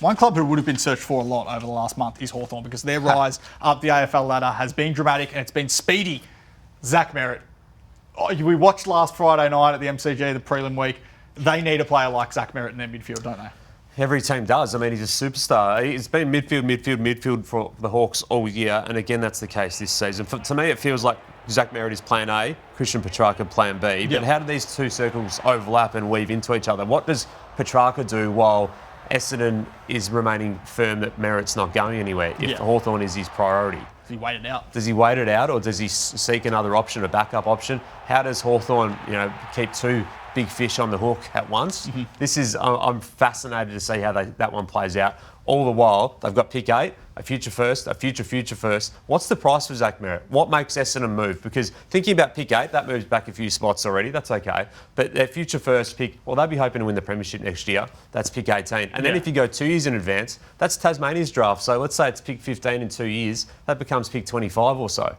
One club who would have been searched for a lot over the last month is Hawthorn, because their rise up the AFL ladder has been dramatic and it's been speedy. Zach Merritt. We watched last Friday night at the MCG, the prelim week. They need a player like Zach Merritt in their midfield, don't they? Every team does. I mean, he's a superstar. He's been midfield for the Hawks all year, and again, that's the case this season. To me, it feels like Zach Merritt is plan A, Christian Petrarca plan B. But how do these two circles overlap and weave into each other? What does Petrarca do while Essendon is remaining firm that Merritt's not going anywhere if Hawthorn is his priority? Does he wait it out? Does he wait it out, or does he seek another option, a backup option? How does Hawthorn, keep two big fish on the hook at once? This is, I'm fascinated to see how that one plays out. All the while, they've got pick 8, a future first, a future first. What's the price for Zach Merritt? What makes Essendon move? Because thinking about pick 8, that moves back a few spots already. That's okay. But their future first pick, well, they'll be hoping to win the premiership next year. That's pick 18. And then if you go 2 years in advance, that's Tasmania's draft. So let's say it's pick 15 in 2 years. That becomes pick 25 or so.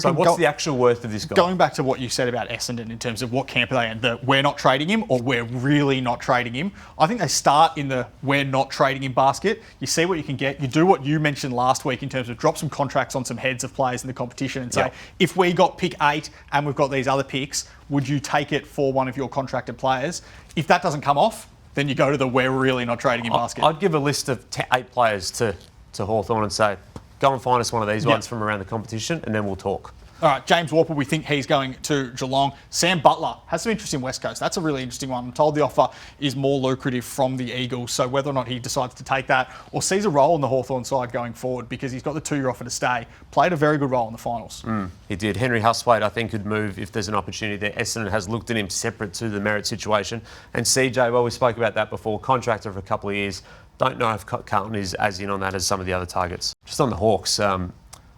So what's the actual worth of this guy? Going back to what you said about Essendon in terms of what camp are they in, the we're not trading him or we're really not trading him, I think they start in the we're not trading him basket. You see what you can get. You do what you mentioned last week in terms of drop some contracts on some heads of players in the competition and say, if we got pick 8 and we've got these other picks, would you take it for one of your contracted players? If that doesn't come off, then you go to the we're really not trading him basket. I'd give a list of 8 players to Hawthorn and say, go and find us one of these ones from around the competition, and then we'll talk. All right, James Warple, we think he's going to Geelong. Sam Butler has some interest in West Coast. That's a really interesting one. I'm told the offer is more lucrative from the Eagles, so whether or not he decides to take that or sees a role in the Hawthorn side going forward, because he's got the 2-year offer to stay, played a very good role in the finals. He did. Henry Hustwaite, I think, could move if there's an opportunity there. Essendon has looked at him separate to the Merritt situation. And CJ, well, we spoke about that before, contractor for a couple of years. Don't know if Carlton is as in on that as some of the other targets. Just on the Hawks,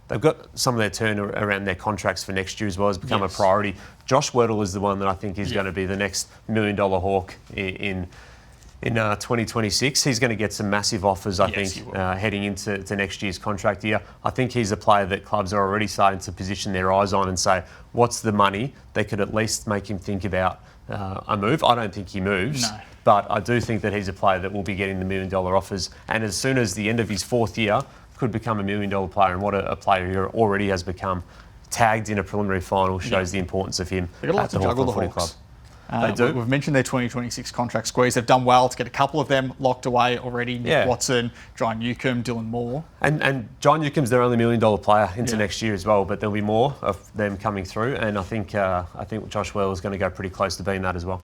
they've got some of their turn around their contracts for next year as well, has become a priority. Josh Werdle is the one that I think is going to be the next $1 million Hawk in 2026. He's going to get some massive offers, I think, heading into next year's contract year. I think he's a player that clubs are already starting to position their eyes on and say, what's the money? They could at least make him think about a move. I don't think he moves. No. But I do think that he's a player that will be getting the $1 million offers. And as soon as the end of his 4th year, could become a $1 million player. And what a player who already has become tagged in a preliminary final shows the importance of him at the Hawthorn Footy Club. They do. We've mentioned their 2026 contract squeeze. They've done well to get a couple of them locked away already. Nick Watson, John Newcombe, Dylan Moore. And John Newcombe's their only $1 million player into next year as well, but there'll be more of them coming through. And I think Josh Werdle is going to go pretty close to being that as well.